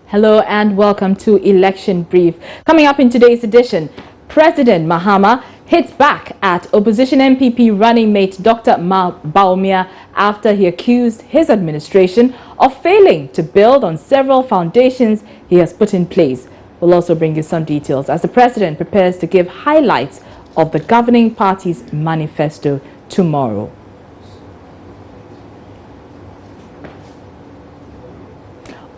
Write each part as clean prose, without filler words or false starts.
Hello and welcome to Election Brief. Coming up in today's edition, President Mahama hits back at opposition MPP running mate Dr. Bawumia after he accused his administration of failing to build on several foundations he has put in place. We'll also bring you some details as the president prepares to give highlights of the governing party's manifesto tomorrow.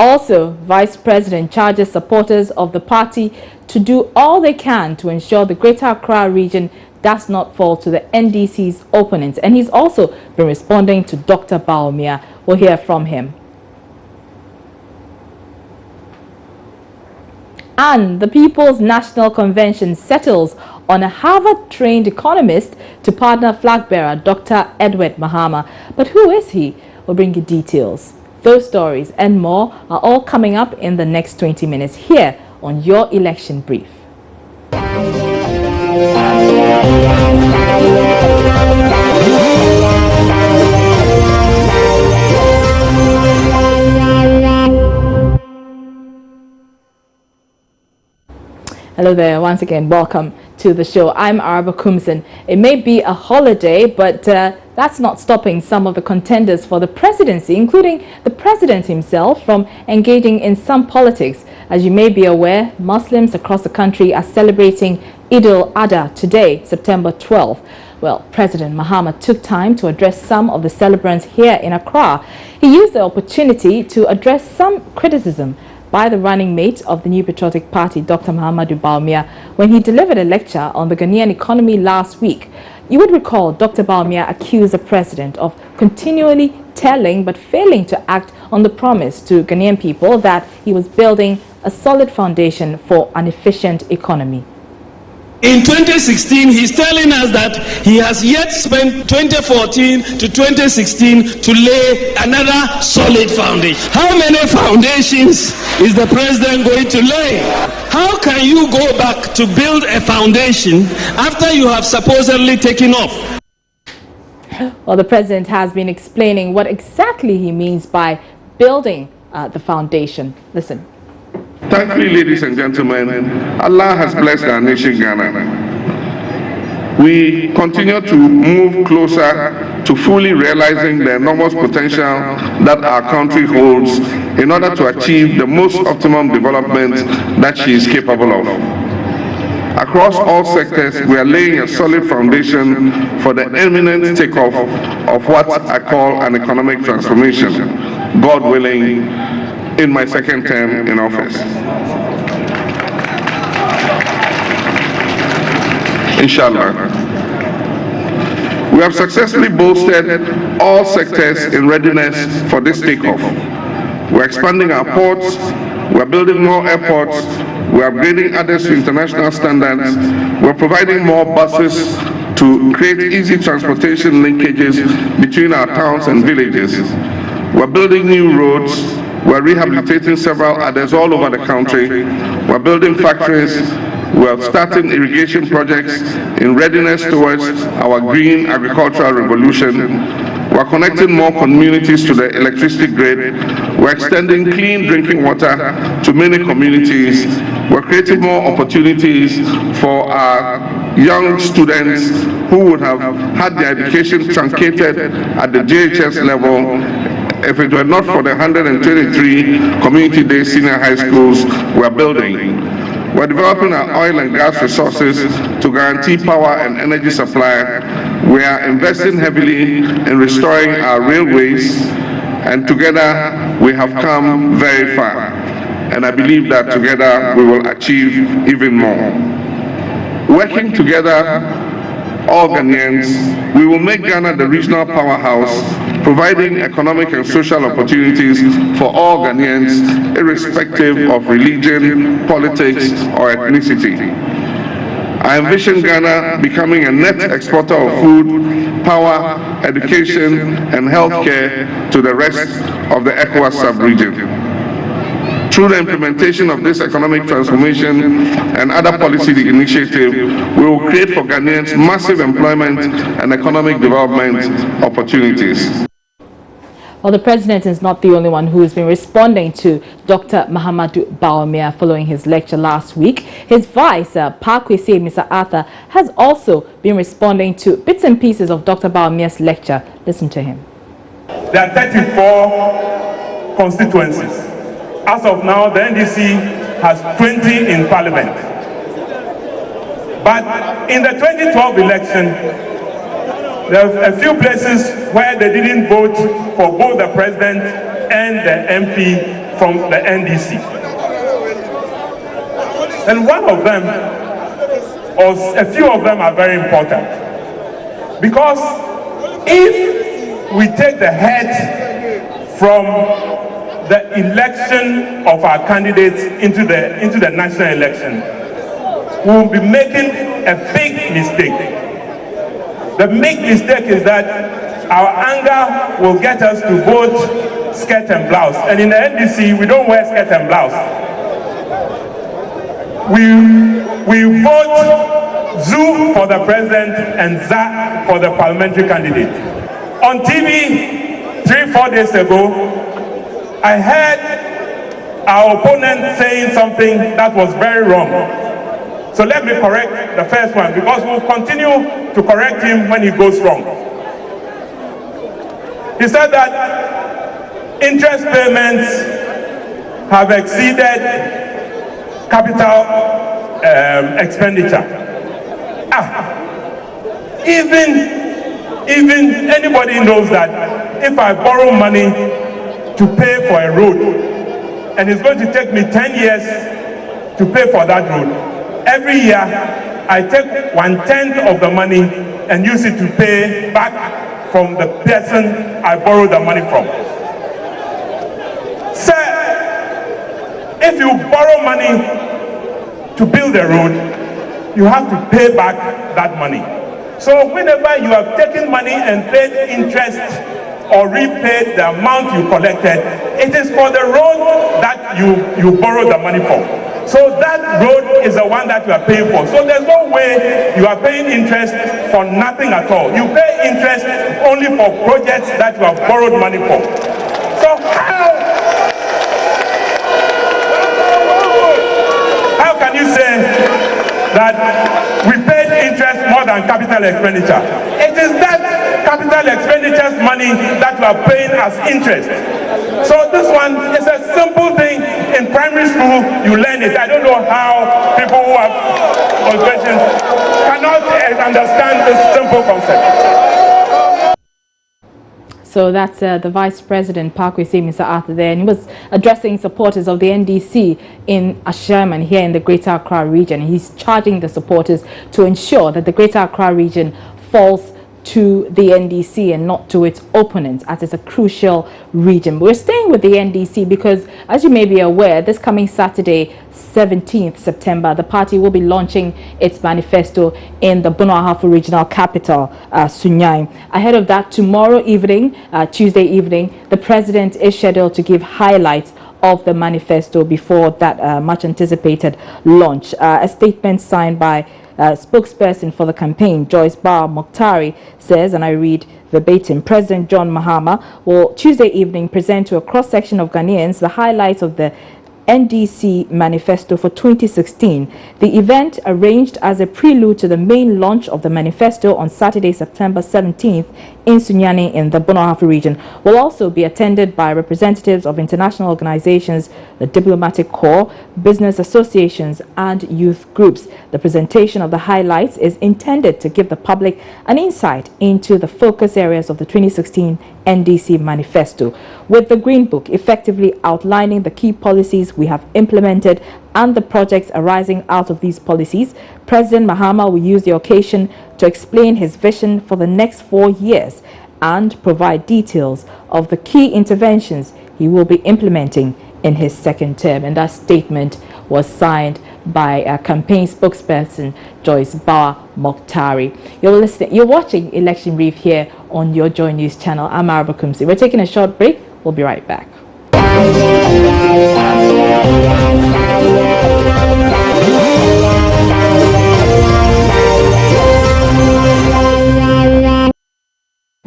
Also, Vice President charges supporters of the party to do all they can to ensure the Greater Accra region does not fall to the NDC's opponents. And he's also been responding to Dr. Bawumia. We'll hear from him. And the People's National Convention settles on a Harvard-trained economist to partner flag bearer Dr. Edward Mahama. But who is he? We'll bring you details. Those stories and more are all coming up in the next 20 minutes here on your Election Brief. Hello there, once again, welcome to the show. I'm Araba Kumsin. It may be a holiday, but that's not stopping some of the contenders for the presidency, including the president himself, from engaging in some politics. As you may be aware, Muslims across the country are celebrating alAdha today, September 12th. Well, President Mahama took time to address some of the celebrants here in Accra. He used the opportunity to address some criticism by the running mate of the New Patriotic Party, Dr. Muhammadu Bawumia, when he delivered a lecture on the Ghanaian economy last week. You would recall Dr. Bawumia accused the president of continually telling but failing to act on the promise to Ghanaian people that he was building a solid foundation for an efficient economy. In 2016, he's telling us that he has yet spent 2014 to 2016 to lay another solid foundation. How many foundations is the president going to lay? How can you go back to build a foundation after you have supposedly taken off? Well, the president has been explaining what exactly he means by building the foundation. Listen. Thankfully, ladies and gentlemen, Allah has blessed our nation, Ghana. We continue to move closer to fully realizing the enormous potential that our country holds in order to achieve the most optimum development that she is capable of. Across all sectors, we are laying a solid foundation for the imminent takeoff of what I call an economic transformation, God willing, in my second term in office. Inshallah. We have successfully bolstered all sectors in readiness for this takeoff. We're expanding our ports, we're building more airports, we're upgrading others to international standards, we're providing more buses to create easy transportation linkages between our towns and villages. We're building new roads, we're rehabilitating several others all over the country. We're building factories. We're starting irrigation projects in readiness towards our green agricultural revolution. We're connecting more communities to the electricity grid. We're extending clean drinking water to many communities. We're creating more opportunities for our young students who would have had their education truncated at the JHS level if it were not for the 123 community-based senior high schools we're building. We're developing our oil and gas resources to guarantee power and energy supply. We are investing heavily in restoring our railways, and together we have come very far. And I believe that together we will achieve even more. Working together, all Ghanaians, we will make Ghana the regional powerhouse, providing economic and social opportunities for all Ghanaians, irrespective of religion, politics, or ethnicity. I envision Ghana becoming a net exporter of food, power, education, and healthcare to the rest of the ECOWAS sub-region. Through the implementation of this economic transformation and other policy initiatives, we will create for Ghanaians massive employment and economic development opportunities. Well, the president is not the only one who has been responding to Dr. Mahamudu Bawumia following his lecture last week. His vice, Pakwesi Mr. Arthur, has also been responding to bits and pieces of Dr. Bawumia's lecture. Listen to him. There are 34 constituencies. As of now, the NDC has 20 in parliament. But in the 2012 election, there are a few places where they didn't vote for both the president and the MP from the NDC. And one of them, or a few of them, are very important. Because if we take the head from the election of our candidates into the national election, we will be making a big mistake. The big mistake is that our anger will get us to vote skirt and blouse. And in the NDC, we don't wear skirt and blouse. We vote ZU for the president and ZA for the parliamentary candidate. On TV 3-4 days ago, I heard our opponent saying something that was very wrong. So let me correct the first one, because we'll continue to correct him when he goes wrong. He said that interest payments have exceeded capital expenditure. Even anybody knows that if I borrow money to pay for a road, and it's going to take me 10 years to pay for that road, every year, I take 1/10 of the money and use it to pay back from the person I borrowed the money from. Sir, if you borrow money to build a road, you have to pay back that money. So whenever you have taken money and paid interest or repaid the amount you collected, it is for the road that you borrowed the money for. So that road is the one that you are paying for. So there's no way you are paying interest for nothing at all. You pay interest only for projects that you have borrowed money for. So how can you say that we paid interest more than capital expenditure? It is that capital expenditure's money that you are paying as interest. So this one is a simple thing. In primary school, you learn it. I don't know how people who have questions cannot understand this simple concept. So that's the Vice President, Pakwesi Mr. Arthur there, and he was addressing supporters of the NDC in Asherman here in the Greater Accra region. He's charging the supporters to ensure that the Greater Accra region falls to the NDC and not to its opponents, as it's a crucial region. We're staying with the NDC because, as you may be aware, this coming Saturday, 17th September, the party will be launching its manifesto in the Bono-Ahafo regional capital, Sunyani. Ahead of that, tomorrow evening, Tuesday evening, the president is scheduled to give highlights of the manifesto before that much anticipated launch. A statement signed by spokesperson for the campaign, Joyce Bar Mokhtari, says, and I read verbatim, President John Mahama will Tuesday evening present to a cross-section of Ghanaians the highlights of the NDC manifesto for 2016. The event, arranged as a prelude to the main launch of the manifesto on Saturday, September 17th in Sunyani in the Bono-Ahafo region, will also be attended by representatives of international organizations, the diplomatic corps, business associations, and youth groups. The presentation of the highlights is intended to give the public an insight into the focus areas of the 2016 NDC manifesto, with the Green Book effectively outlining the key policies we have implemented and the projects arising out of these policies. President Mahama will use the occasion to explain his vision for the next 4 years and provide details of the key interventions he will be implementing in his second term. And that statement was signed by a campaign spokesperson, Joyce Bar Mokhtari. You're watching Election Brief here on your Joy News channel. I'm alAdha Kumsi. We're taking a short break. We'll be right back.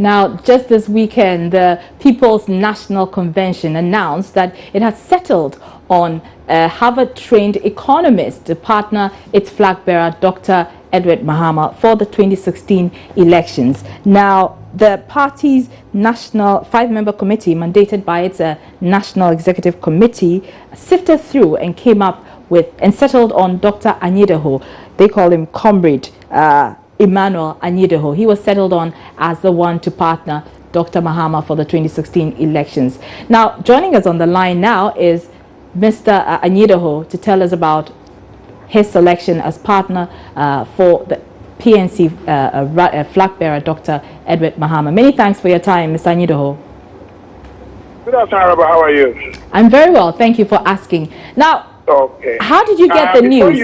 Now, just this weekend, the People's National Convention announced that it has settled on a Harvard-trained economist to partner its flag bearer, Dr. Edward Mahama, for the 2016 elections. Now, the party's national five-member committee, mandated by its National Executive Committee, sifted through and came up with and settled on Dr. Anita Ho. They call him Comrade Emmanuel Anita Ho. He was settled on as the one to partner Dr. Mahama for the 2016 elections. Now, joining us on the line now is Mr. Anita Ho to tell us about his selection as partner for the PNC flag bearer, Dr. Edward Mahama. Many thanks for your time, Mr. Anita Ho. Good afternoon, Araba. How are you? I'm very well. Thank you for asking. Now, okay. How did you get the news?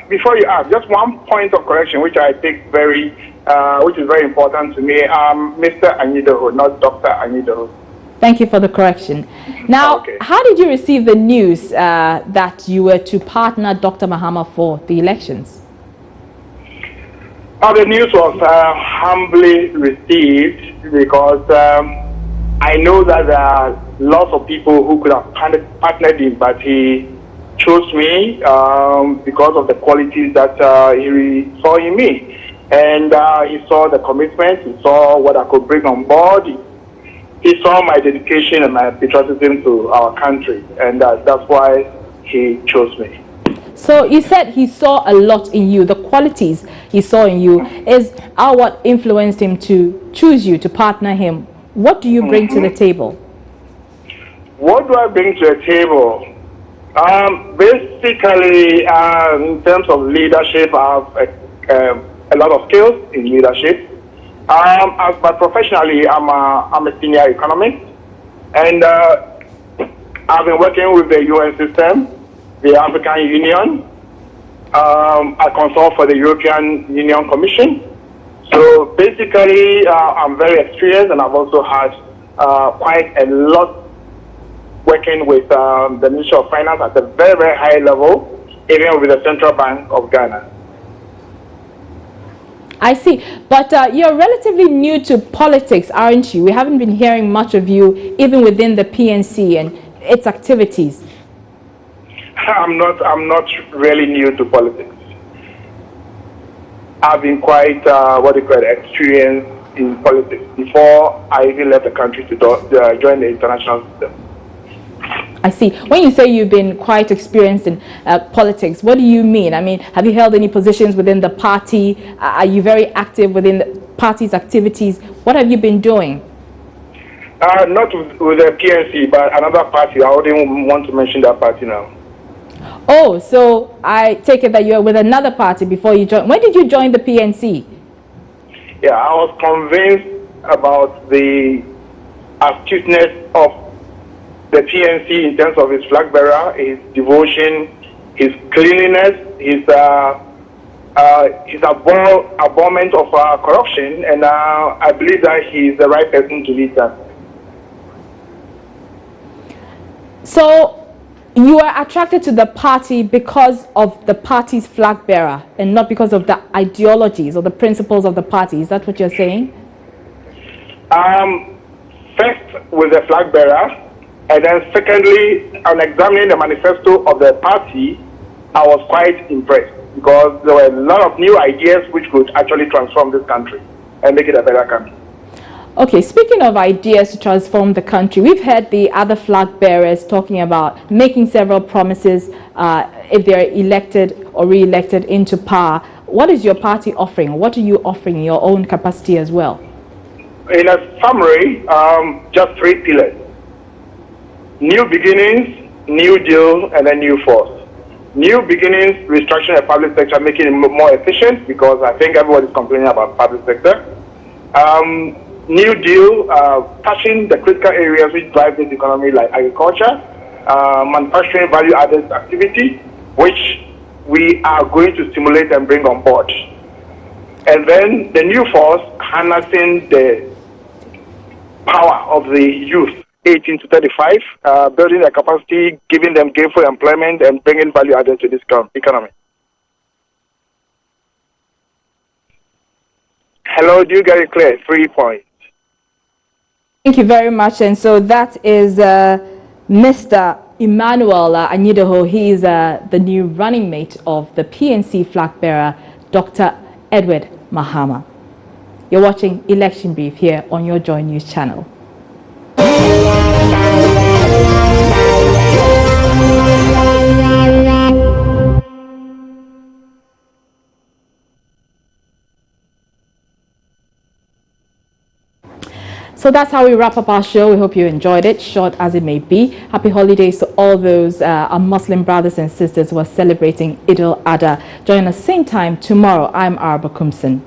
Before you ask, just one point of correction, which I think which is very important to me. Mr. Anita Ho, not Dr. Anita Ho. Thank you for the correction. Now, How did you receive the news that you were to partner Dr. Mahama for the elections? The news was humbly received because I know that there are lots of people who could have partnered him, but he chose me because of the qualities that he saw in me. And he saw the commitment, he saw what I could bring on board. He saw my dedication and my patriotism to our country, and that's why he chose me. So you said he saw a lot in you. The qualities he saw in you are what influenced him to choose you, to partner him. What do you bring to the table? What do I bring to the table? Basically, in terms of leadership, I have a lot of skills in leadership. But professionally, I'm a senior economist, and I've been working with the UN system, the African Union. I consult for the European Union Commission. So basically, I'm very experienced, and I've also had quite a lot working with the Ministry of Finance at a very, very high level, even with the Central Bank of Ghana. I see. But you're relatively new to politics, aren't you? We haven't been hearing much of you, even within the PNC and its activities. I'm not really new to politics. I've been quite, experienced in politics before I even left the country to join the international system. I see. When you say you've been quite experienced in politics, what do you mean? I mean, have you held any positions within the party? Are you very active within the party's activities? What have you been doing? Not with the PNC, but another party. I wouldn't want to mention that party now. Oh, so I take it that you're with another party before you joined. When did you join the PNC? Yeah, I was convinced about the astuteness of the PNC in terms of his flag bearer, his devotion, his cleanliness, his abhorrence of corruption, and I believe that he is the right person to lead that. So you are attracted to the party because of the party's flag bearer and not because of the ideologies or the principles of the party. Is that what you're saying? First, with the flag bearer. And then secondly, on examining the manifesto of the party, I was quite impressed because there were a lot of new ideas which could actually transform this country and make it a better country. Okay, speaking of ideas to transform the country, we've heard the other flag bearers talking about making several promises if they're elected or re-elected into power. What is your party offering? What are you offering in your own capacity as well? In a summary, just 3 pillars. New beginnings, new deal, and a new force. New beginnings, restructuring the public sector, making it more efficient because I think everyone is complaining about public sector. New deal, touching the critical areas which drive this economy like agriculture, manufacturing value-added activity, which we are going to stimulate and bring on board. And then the new force, harnessing the power of the youth. 18 to 35, building their capacity, giving them gainful employment, and bringing value added to this economy. Hello, do you get it clear? 3 points. Thank you very much. And so that is Mr. Emmanuel Anita Ho. He is the new running mate of the PNC flag bearer, Dr. Edward Mahama. You're watching Election Brief here on your Joy News channel. So that's how we wrap up our show. We hope you enjoyed it, short as it may be. Happy holidays to all those our Muslim brothers and sisters who are celebrating alAdha. Join us same time tomorrow. I'm Arba Kumsin.